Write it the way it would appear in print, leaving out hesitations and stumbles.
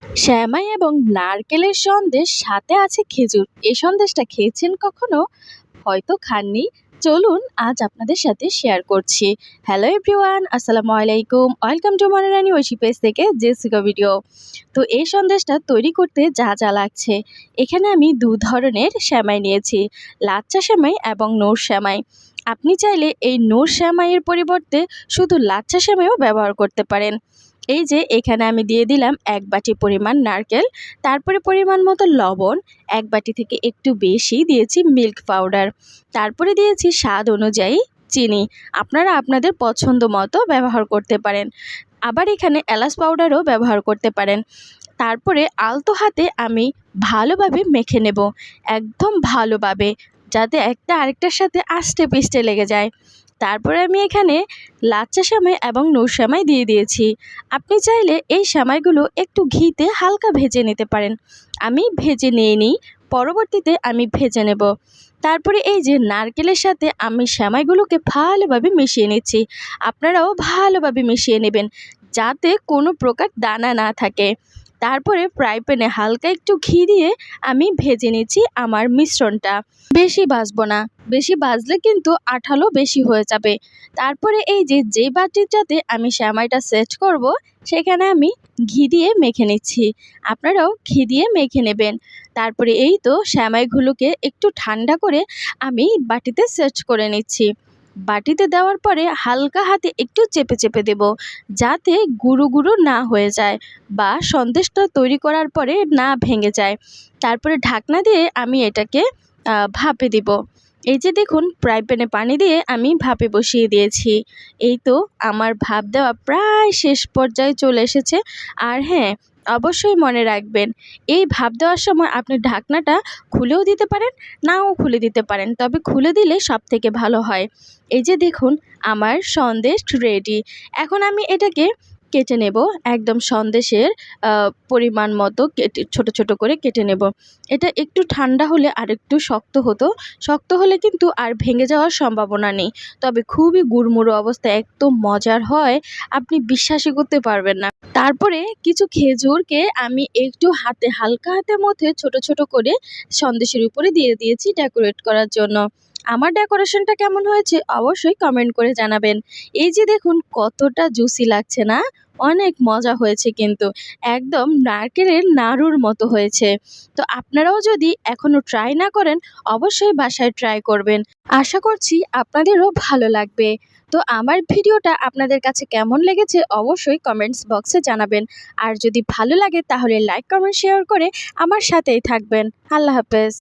শ্যামাই এবং নারকেলের সন্দেশ, সাথে আছে খেজুর। এই সন্দেশটা খেয়েছেন কখনো? হয়তো খাননি। চলুন আজ আপনাদের সাথে শেয়ার করছি। হ্যালো এভরিওয়ান, আসসালামু আলাইকুম। ওয়েলকাম টু মনোরানী ঐশী পেজ থেকে জেসিকা ভিডিও। তো এই সন্দেশটা তৈরি করতে যা যা লাগছে, এখানে আমি দু ধরনের সেমাই নিয়েছি, লাচ্চা সেমাই এবং নূর সেমাই। আপনি চাইলে এই নূর সেমাইয়ের পরিবর্তে শুধু লাচ্চা সেমাইও ব্যবহার করতে পারেন। এই যে এখানে আমি দিয়ে দিলাম 1 বাটি পরিমাণ নারকেল, তারপরে পরিমাণ মতো লবণ, 1 বাটি থেকে একটু বেশি দিয়েছি মিল্ক পাউডার, তারপরে দিয়েছি স্বাদ অনুযায়ী চিনি। আপনারা আপনাদের পছন্দ মতো ব্যবহার করতে পারেন। আবার এখানে এলাচ পাউডারও ব্যবহার করতে পারেন। তারপরে আলতো হাতে আমি ভালোভাবে মেখে নেব, একদম ভালোভাবে, যাতে একটা আরেকটার সাথে আষ্টে পিষ্টে লেগে যায়। তারপরে আমি এখানে লাচ্চা সেমাই এবং নূর সেমাই দিয়ে দিয়েছি। আপনি চাইলে এই সেমাইগুলো একটু ঘিতে হালকা ভেজে নিতে পারেন। আমি ভেজে নিয়ে নিই, পরবর্তীতে আমি ভেজে নেব। তারপরে এই যে নারকেলের সাথে আমি সেমাইগুলোকে ভালোভাবে মিশিয়ে নিচ্ছি। আপনারাও ভালোভাবে মিশিয়ে নেবেন, যাতে কোনো প্রকার দানা না থাকে। তারপরে ফ্রাই প্যানে হালকা একটু ঘি দিয়ে আমি ভেজে নিচ্ছি আমার মিশ্রণটা। বেশি ভাজবো না, বেশি ভাজলে কিন্তু আঠালো বেশি হয়ে যাবে। তারপরে এই যে বাটিটাতে আমি সেমাইটা সেট করব, সেখানে আমি ঘি দিয়ে মেখে নিচ্ছি। আপনারাও ঘি দিয়ে মেখে নেবেন। তারপরে এই তো সেমাইগুলোকে একটু ঠান্ডা করে আমি বাটিতে সেট করে নিচ্ছি। বাটিতে দেওয়ার পরে হালকা হাতে একটু চেপে চেপে দেব, যাতে গুঁড়ো গুঁড়ো না হয়ে যায় বা সন্দেশটা তৈরি করার পরে না ভেঙে যায়। তারপরে ঢাকনা দিয়ে আমি এটাকে ভাপে দিব। এই যে দেখুন, ফ্রাই প্যানে পানি দিয়ে আমি ভাপে বসিয়ে দিয়েছি। এই তো আমার ভাপ দেওয়া প্রায় শেষ পর্যায়ে চলে এসেছে। আর হ্যাঁ, অবশ্যই মনে রাখবেন, এই ভাপ দেওয়ার সময় আপনি ঢাকনাটা খুলেও দিতে পারেন, নাও খুলে দিতে পারেন, তবে খুলে দিলে সব থেকে ভালো হয়। এই যে দেখুন, আমার সন্দেশ রেডি। এখন আমি এটাকে কেটে নেব, একদম সন্দেশের পরিমাণ মতো কেটে ছোট ছোট করে কেটে নেব। এটা একটু ঠান্ডা হলে আর একটু শক্ত হতো, শক্ত হলে কিন্তু আর ভেঙে যাওয়ার সম্ভাবনা নেই। তবে খুবই গুড়মুড়ো অবস্থায় এত মজার হয়, আপনি বিশ্বাসই করতে পারবেন না। তারপরে কিছু খেজুরকে আমি একটু হাতে হালকা হাতের মধ্যে ছোট ছোট করে সন্দেশের উপরে দিয়ে দিয়েছি ডেকোরেট করার জন্য। আমার ডেকোরেশনটা কেমন হয়েছে অবশ্যই কমেন্ট করে জানাবেন। এই যে দেখুন, কতটা জুসি লাগছে না? অনেক মজা হয়েছে কিন্তু, একদম নারকেলের নাড়ুর মতো হয়েছে। তো আপনারাও যদি এখনো ট্রাই না করেন, অবশ্যই বাসায় ট্রাই করবেন। আশা করছি আপনাদেরও ভালো লাগবে। তো আমার ভিডিওটা আপনাদের কাছে কেমন লেগেছে অবশ্যই কমেন্টস বক্সে জানাবেন। আর যদি ভালো লাগে তাহলে লাইক কমেন্ট শেয়ার করে আমার সাথেই থাকবেন। আল্লাহ হাফেজ।